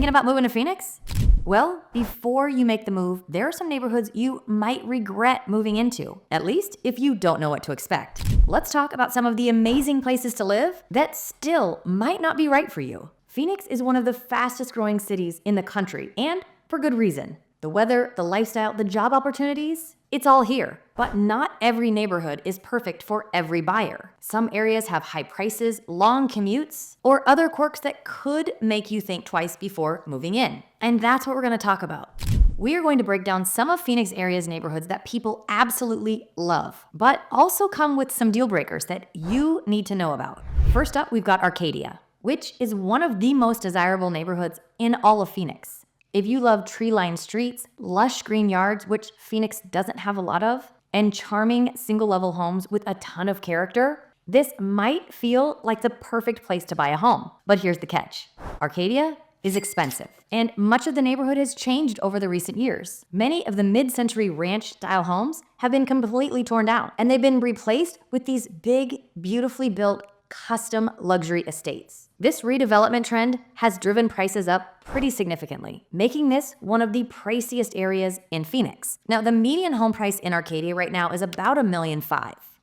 Thinking about moving to Phoenix? Well, before you make the move, there are some neighborhoods you might regret moving into, at least if you don't know what to expect. Let's talk about some of the amazing places to live that still might not be right for you. Phoenix is one of the fastest growing cities in the country, and for good reason. The weather, the lifestyle, the job opportunities, it's all here. But not every neighborhood is perfect for every buyer. Some areas have high prices, long commutes, or other quirks that could make you think twice before moving in. And that's what we're going to talk about. We are going to break down some of Phoenix area's neighborhoods that people absolutely love, but also come with some deal breakers that you need to know about. First up, we've got Arcadia, which is one of the most desirable neighborhoods in all of Phoenix. If you love tree-lined streets, lush green yards, which Phoenix doesn't have a lot of, and charming single-level homes with a ton of character, this might feel like the perfect place to buy a home. But here's the catch. Arcadia is expensive, and much of the neighborhood has changed over the recent years. Many of the mid-century ranch-style homes have been completely torn down, and they've been replaced with these big, beautifully built, custom luxury estates. This redevelopment trend has driven prices up pretty significantly, making this one of the priciest areas in Phoenix. Now, the median home price in Arcadia right now is about $1.5 million,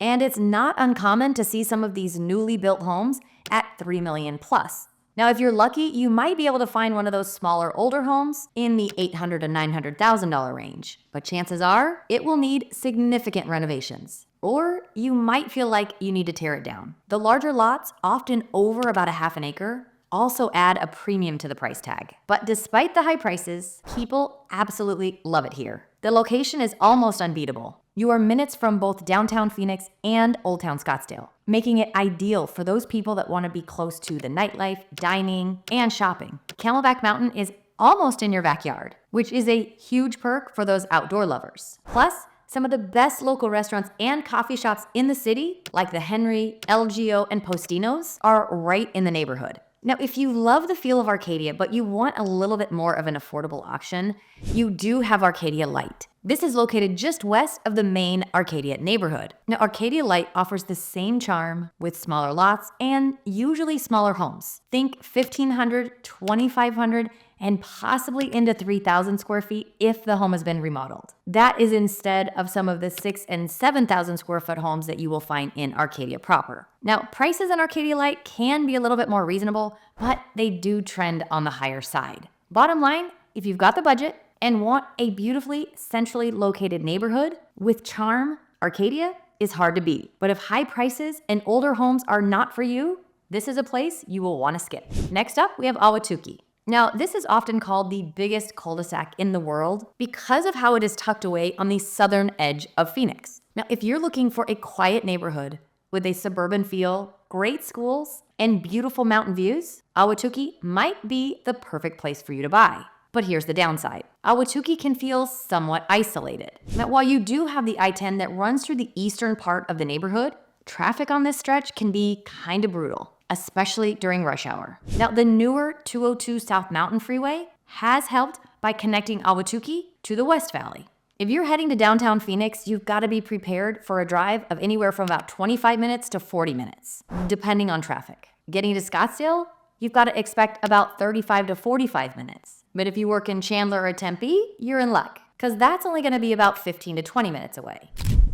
and it's not uncommon to see some of these newly built homes at $3 million plus. Now, if you're lucky, you might be able to find one of those smaller, older homes in the $800,000 to $900,000 range, but chances are it will need significant renovations. Or you might feel like you need to tear it down. The larger lots, often over about a half an acre, also add a premium to the price tag. But despite the high prices, people absolutely love it here. The location is almost unbeatable. You are minutes from both downtown Phoenix and Old Town Scottsdale, making it ideal for those people that want to be close to the nightlife, dining, and shopping. Camelback Mountain is almost in your backyard, which is a huge perk for those outdoor lovers. Plus, some of the best local restaurants and coffee shops in the city, like the Henry, LGO, and Postino's, are right in the neighborhood. Now, if you love the feel of Arcadia, but you want a little bit more of an affordable option, you do have Arcadia Lite. This is located just west of the main Arcadia neighborhood. Now, Arcadia Lite offers the same charm with smaller lots and usually smaller homes. Think 1,500, 2,500, and possibly into 3,000 square feet if the home has been remodeled. That is instead of some of the 6,000 and 7,000 square foot homes that you will find in Arcadia proper. Now, prices in Arcadia Lite can be a little bit more reasonable, but they do trend on the higher side. Bottom line, if you've got the budget and want a beautifully centrally located neighborhood with charm, Arcadia is hard to beat. But if high prices and older homes are not for you, this is a place you will want to skip. Next up, we have Ahwatukee. Now, this is often called the biggest cul-de-sac in the world because of how it is tucked away on the southern edge of Phoenix. Now, if you're looking for a quiet neighborhood with a suburban feel, great schools, and beautiful mountain views, Ahwatukee might be the perfect place for you to buy. But here's the downside. Ahwatukee can feel somewhat isolated. Now, while you do have the I-10 that runs through the eastern part of the neighborhood, traffic on this stretch can be kind of brutal, especially during rush hour. Now, the newer 202 South Mountain Freeway has helped by connecting Ahwatukee to the West Valley. If you're heading to downtown Phoenix, you've got to be prepared for a drive of anywhere from about 25 minutes to 40 minutes, depending on traffic. Getting to Scottsdale, you've got to expect about 35 to 45 minutes. But if you work in Chandler or Tempe, you're in luck, because that's only going to be about 15 to 20 minutes away.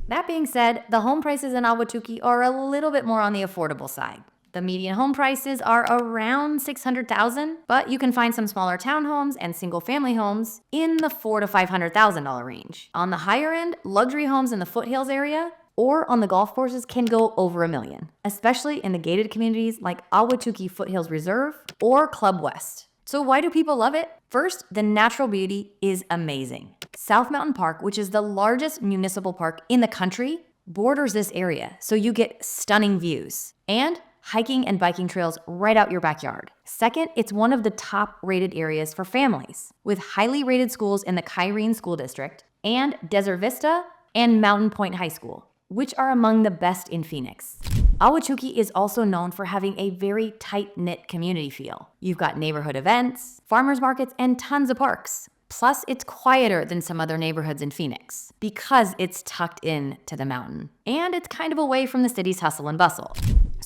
That being said, the home prices in Ahwatukee are a little bit more on the affordable side. The median home prices are around $600,000, but you can find some smaller townhomes and single-family homes in the $400,000 to $500,000 range. On the higher end, luxury homes in the foothills area or on the golf courses can go over $1 million, especially in the gated communities like Ahwatukee Foothills Reserve or Club West. So why do people love it? First, the natural beauty is amazing. South Mountain Park, which is the largest municipal park in the country, borders this area, so you get stunning views. And hiking and biking trails right out your backyard. Second, it's one of the top rated areas for families, with highly rated schools in the Kyrene School District and Desert Vista and Mountain Point High School, which are among the best in Phoenix. Ahwatukee is also known for having a very tight-knit community feel. You've got neighborhood events, farmers markets, and tons of parks. Plus, it's quieter than some other neighborhoods in Phoenix because it's tucked in to the mountain. And it's kind of away from the city's hustle and bustle.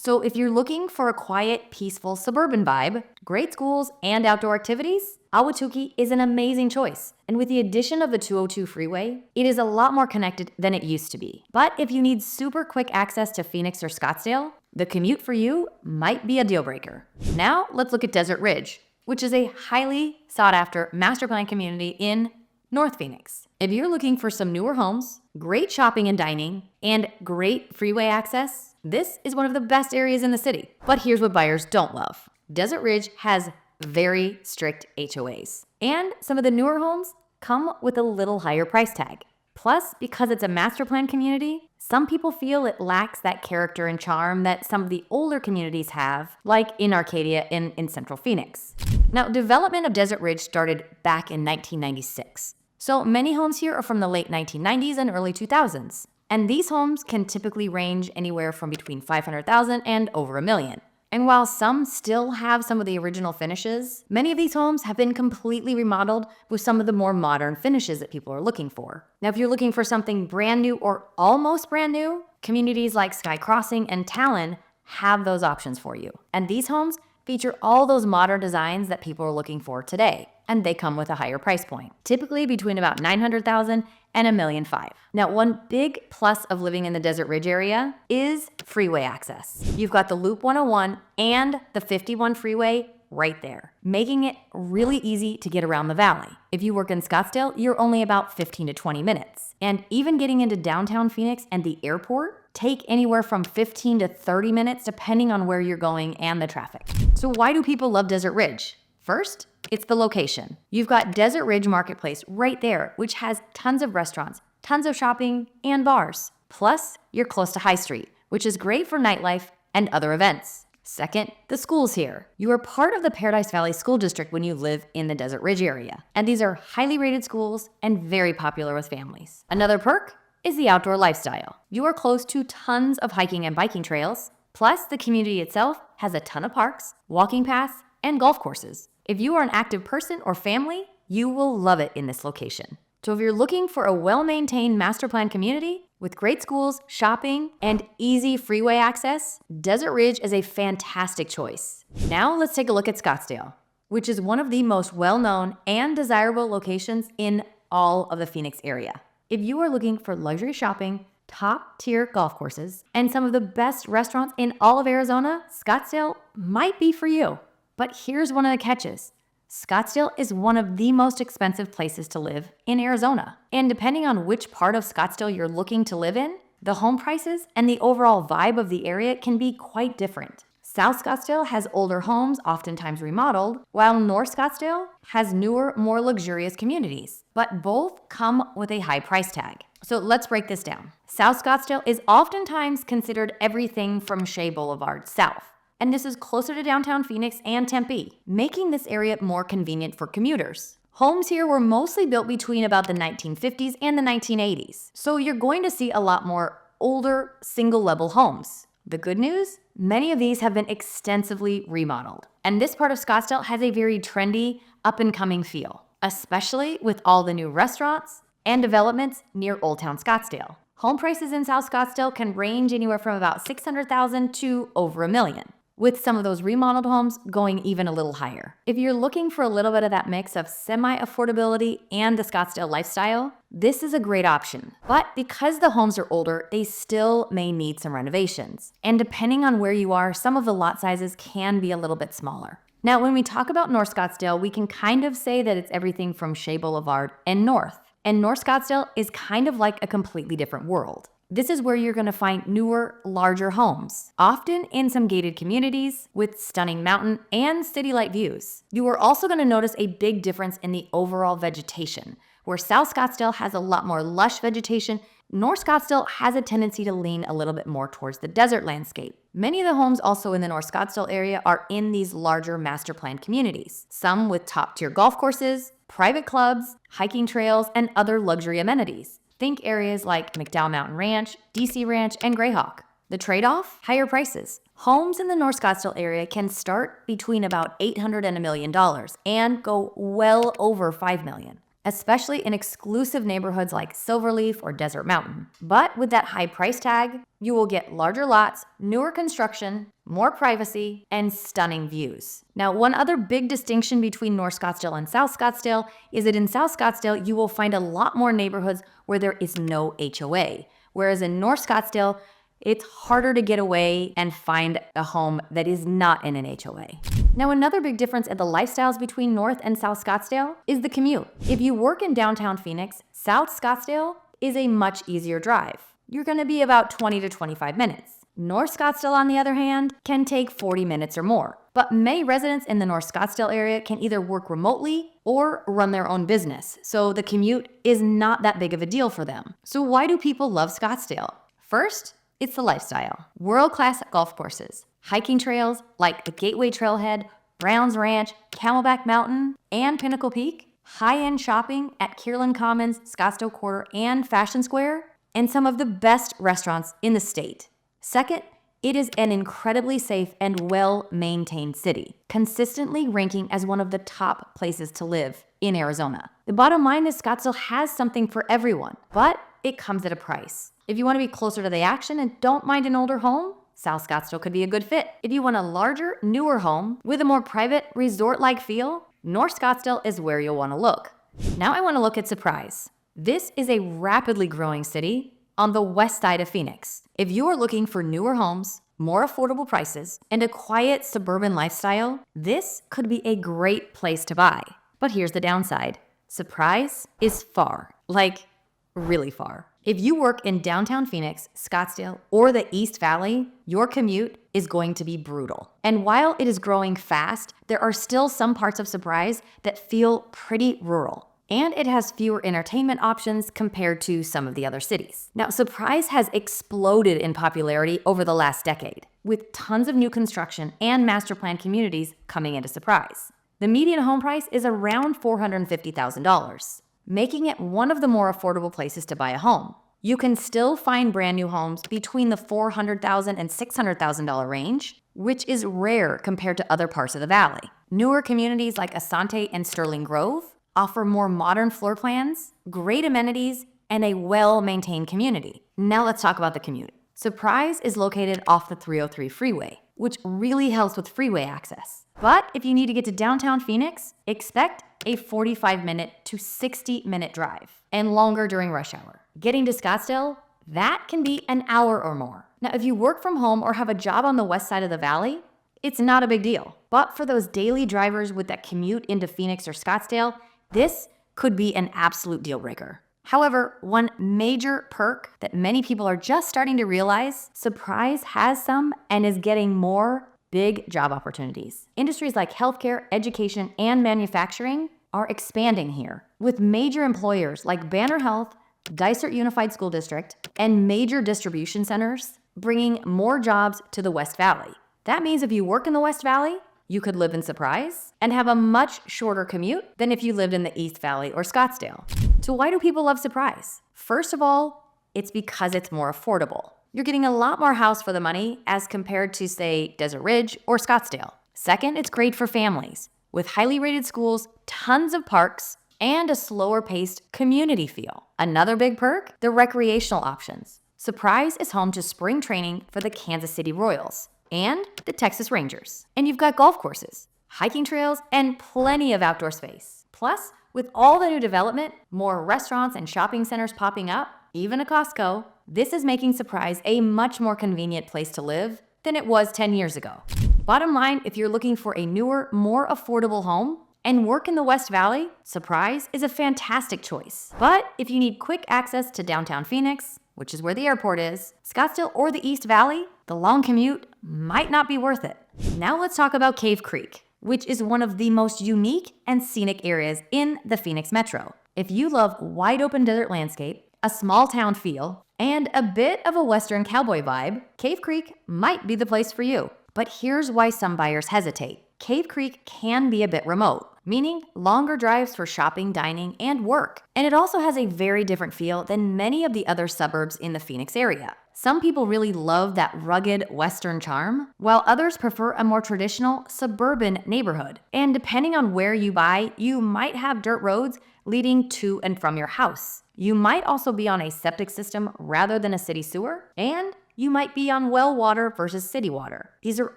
So if you're looking for a quiet, peaceful suburban vibe, great schools, and outdoor activities, Ahwatukee is an amazing choice. And with the addition of the 202 freeway, it is a lot more connected than it used to be. But if you need super quick access to Phoenix or Scottsdale, the commute for you might be a deal breaker. Now let's look at Desert Ridge, which is a highly sought after master plan community in North Phoenix. If you're looking for some newer homes, great shopping and dining, and great freeway access, this is one of the best areas in the city. But here's what buyers don't love. Desert Ridge has very strict HOAs, and some of the newer homes come with a little higher price tag. Plus, because it's a master plan community, some people feel it lacks that character and charm that some of the older communities have, like in Arcadia in Central Phoenix. Now, development of Desert Ridge started back in 1996. So many homes here are from the late 1990s and early 2000s. And these homes can typically range anywhere from between $500,000 and over $1 million. And while some still have some of the original finishes, many of these homes have been completely remodeled with some of the more modern finishes that people are looking for. Now, if you're looking for something brand new or almost brand new, communities like Sky Crossing and Talon have those options for you. And these homes feature all those modern designs that people are looking for today, and they come with a higher price point, typically between about $900,000 and $1.5 million. Now, one big plus of living in the Desert Ridge area is freeway access. You've got the Loop 101 and the 51 freeway right there, making it really easy to get around the valley. If you work in Scottsdale, you're only about 15 to 20 minutes. And even getting into downtown Phoenix and the airport take anywhere from 15 to 30 minutes depending on where you're going and the traffic. So why do people love Desert Ridge? First, it's the location. You've got Desert Ridge Marketplace right there, which has tons of restaurants, tons of shopping, and bars. Plus, you're close to High Street, which is great for nightlife and other events. Second, the schools here. You are part of the Paradise Valley School District when you live in the Desert Ridge area. And these are highly rated schools and very popular with families. Another perk is the outdoor lifestyle. You are close to tons of hiking and biking trails. Plus, the community itself has a ton of parks, walking paths, and golf courses. If you are an active person or family, you will love it in this location. So if you're looking for a well-maintained master plan community with great schools, shopping, and easy freeway access, Desert Ridge is a fantastic choice. Now let's take a look at Scottsdale, which is one of the most well-known and desirable locations in all of the Phoenix area. If you are looking for luxury shopping, top-tier golf courses, and some of the best restaurants in all of Arizona, Scottsdale might be for you. But here's one of the catches. Scottsdale is one of the most expensive places to live in Arizona. And depending on which part of Scottsdale you're looking to live in, the home prices and the overall vibe of the area can be quite different. South Scottsdale has older homes, oftentimes remodeled, while North Scottsdale has newer, more luxurious communities. But both come with a high price tag. So let's break this down. South Scottsdale is oftentimes considered everything from Shea Boulevard south. And this is closer to downtown Phoenix and Tempe, making this area more convenient for commuters. Homes here were mostly built between about the 1950s and the 1980s, so you're going to see a lot more older single-level homes. The good news? Many of these have been extensively remodeled, and this part of Scottsdale has a very trendy, up-and-coming feel, especially with all the new restaurants and developments near Old Town Scottsdale. Home prices in South Scottsdale can range anywhere from about $600,000 to over $1 million. With some of those remodeled homes going even a little higher. If you're looking for a little bit of that mix of semi-affordability and the Scottsdale lifestyle, this is a great option. But because the homes are older, they still may need some renovations. And depending on where you are, some of the lot sizes can be a little bit smaller. Now, when we talk about North Scottsdale, we can kind of say that it's everything from Shea Boulevard and north. And North Scottsdale is kind of like a completely different world. This is where you're going to find newer, larger homes, often in some gated communities with stunning mountain and city-like views. You are also going to notice a big difference in the overall vegetation. Where South Scottsdale has a lot more lush vegetation, North Scottsdale has a tendency to lean a little bit more towards the desert landscape. Many of the homes also in the North Scottsdale area are in these larger master plan communities, some with top-tier golf courses, private clubs, hiking trails, and other luxury amenities. Think areas like McDowell Mountain Ranch, DC Ranch, and Greyhawk. The trade-off? Higher prices. Homes in the North Scottsdale area can start between about $800,000 and $1 million and go well over $5 million, especially in exclusive neighborhoods like Silverleaf or Desert Mountain. But with that high price tag, you will get larger lots, newer construction, more privacy, and stunning views. Now, one other big distinction between North Scottsdale and South Scottsdale is that in South Scottsdale, you will find a lot more neighborhoods where there is no HOA, whereas in North Scottsdale, it's harder to get away and find a home that is not in an HOA. Now, another big difference in the lifestyles between North and South Scottsdale is the commute. If you work in downtown Phoenix, South Scottsdale is a much easier drive. You're gonna be about 20 to 25 minutes. North Scottsdale, on the other hand, can take 40 minutes or more. But many residents in the North Scottsdale area can either work remotely or run their own business, so the commute is not that big of a deal for them. So why do people love Scottsdale? First, it's the lifestyle. World-class golf courses, hiking trails like the Gateway Trailhead, Browns Ranch, Camelback Mountain, and Pinnacle Peak, high-end shopping at Kierland Commons, Scottsdale Quarter, and Fashion Square, and some of the best restaurants in the state. Second, it is an incredibly safe and well-maintained city, consistently ranking as one of the top places to live in Arizona. The bottom line is Scottsdale has something for everyone, but it comes at a price. If you want to be closer to the action and don't mind an older home, South Scottsdale could be a good fit. If you want a larger, newer home with a more private, resort-like feel, North Scottsdale is where you'll want to look. Now I want to look at Surprise. This is a rapidly growing city on the west side of Phoenix. If you are looking for newer homes, more affordable prices, and a quiet suburban lifestyle, this could be a great place to buy. But here's the downside. Surprise is far, like really far. If you work in downtown Phoenix, Scottsdale, or the East Valley, your commute is going to be brutal. And while it is growing fast, there are still some parts of Surprise that feel pretty rural. And it has fewer entertainment options compared to some of the other cities. Now, Surprise has exploded in popularity over the last decade, with tons of new construction and master plan communities coming into Surprise. The median home price is around $450,000. Making it one of the more affordable places to buy a home. You can still find brand new homes between the $400,000 and $600,000 range, which is rare compared to other parts of the valley. Newer communities like Asante and Sterling Grove offer more modern floor plans, great amenities, and a well-maintained community. Now let's talk about the commute. Surprise is located off the 303 freeway, which really helps with freeway access. But if you need to get to downtown Phoenix, expect a 45-minute to 60-minute drive, and longer during rush hour. Getting to Scottsdale, that can be an hour or more. Now, if you work from home or have a job on the west side of the valley, it's not a big deal. But for those daily drivers with that commute into Phoenix or Scottsdale, this could be an absolute deal breaker. However, one major perk that many people are just starting to realize, Surprise has some and is getting more big job opportunities. Industries like healthcare, education, and manufacturing are expanding here, with major employers like Banner Health, Dysart Unified School District, and major distribution centers bringing more jobs to the West Valley. That means if you work in the West Valley, you could live in Surprise and have a much shorter commute than if you lived in the East Valley or Scottsdale. So why do people love Surprise? First of all, it's because it's more affordable. You're getting a lot more house for the money as compared to, say, Desert Ridge or Scottsdale. Second, it's great for families, with highly rated schools, tons of parks, and a slower-paced community feel. Another big perk, the recreational options. Surprise is home to spring training for the Kansas City Royals and the Texas Rangers. And you've got golf courses, hiking trails, and plenty of outdoor space. Plus, with all the new development, more restaurants and shopping centers popping up, even a Costco, this is making Surprise a much more convenient place to live than it was 10 years ago. Bottom line, if you're looking for a newer, more affordable home and work in the West Valley, Surprise is a fantastic choice. But if you need quick access to downtown Phoenix, which is where the airport is, Scottsdale, or the East Valley, the long commute might not be worth it. Now let's talk about Cave Creek, which is one of the most unique and scenic areas in the Phoenix metro. If you love wide open desert landscape, a small town feel, and a bit of a Western cowboy vibe, Cave Creek might be the place for you. But here's why some buyers hesitate. Cave Creek can be a bit remote, meaning longer drives for shopping, dining, and work. And it also has a very different feel than many of the other suburbs in the Phoenix area. Some people really love that rugged Western charm, while others prefer a more traditional suburban neighborhood. And depending on where you buy, you might have dirt roads leading to and from your house. You might also be on a septic system rather than a city sewer, and You might be on well water versus city water. These are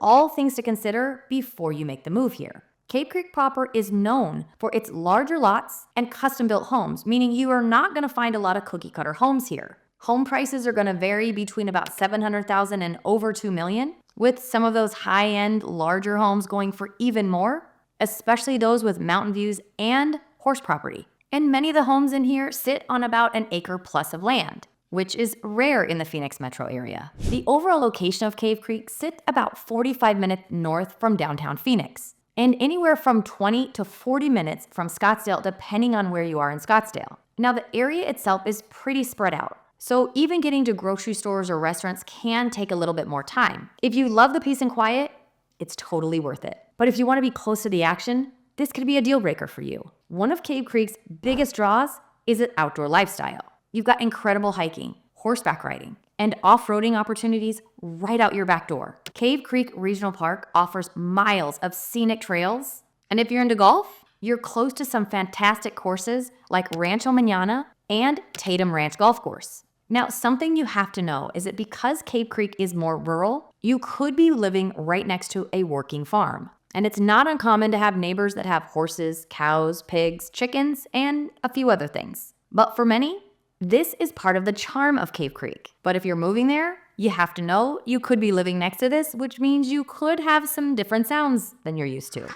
all things to consider before you make the move here. Cave Creek proper is known for its larger lots and custom-built homes, meaning you are not going to find a lot of cookie-cutter homes here. Home prices are going to vary between about $700,000 and over $2 million, with some of those high-end, larger homes going for even more, especially those with mountain views and horse property. And many of the homes in here sit on about an acre plus of land, which is rare in the Phoenix metro area. The overall location of Cave Creek sits about 45 minutes north from downtown Phoenix, and anywhere from 20 to 40 minutes from Scottsdale, depending on where you are in Scottsdale. Now, the area itself is pretty spread out, so even getting to grocery stores or restaurants can take a little bit more time. If you love the peace and quiet, it's totally worth it. But if you want to be close to the action, this could be a deal breaker for you. One of Cave Creek's biggest draws is its outdoor lifestyle. You've got incredible hiking, horseback riding, and off-roading opportunities right out your back door. Cave Creek Regional Park offers miles of scenic trails. And if you're into golf, you're close to some fantastic courses like Rancho Mañana and Tatum Ranch Golf Course. Now, something you have to know is that because Cave Creek is more rural, you could be living right next to a working farm. And it's not uncommon to have neighbors that have horses, cows, pigs, chickens, and a few other things. But for many, this is part of the charm of Cave Creek. But if you're moving there, you have to know you could be living next to this, which means you could have some different sounds than you're used to.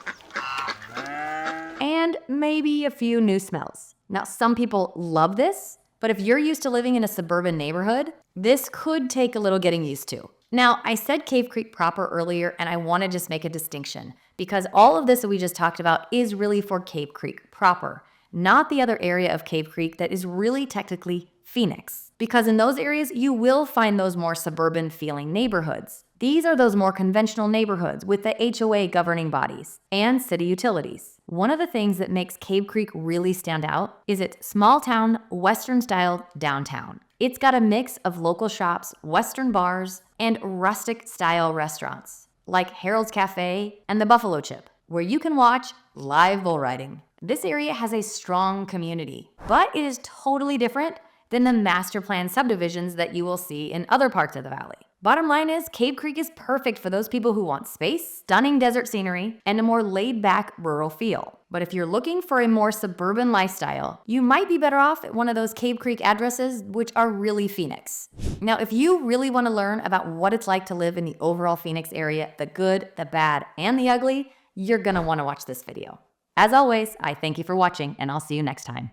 And maybe a few new smells. Now, some people love this, but if you're used to living in a suburban neighborhood, this could take a little getting used to. Now, I said Cave Creek proper earlier, and I want to just make a distinction because all of this that we just talked about is really for Cave Creek proper, not the other area of Cave Creek that is really technically Phoenix. Because in those areas, you will find those more suburban feeling neighborhoods. These are those more conventional neighborhoods with the HOA governing bodies and city utilities. One of the things that makes Cave Creek really stand out is its small town, Western style downtown. It's got a mix of local shops, Western bars, and rustic style restaurants like Harold's Cafe and the Buffalo Chip, where you can watch live bull riding. This area has a strong community, but it is totally different than the master plan subdivisions that you will see in other parts of the valley. Bottom line is, Cave Creek is perfect for those people who want space, stunning desert scenery, and a more laid-back rural feel. But if you're looking for a more suburban lifestyle, you might be better off at one of those Cave Creek addresses, which are really Phoenix. Now, if you really want to learn about what it's like to live in the overall Phoenix area, the good, the bad, and the ugly, you're gonna want to watch this video. As always, I thank you for watching, and I'll see you next time.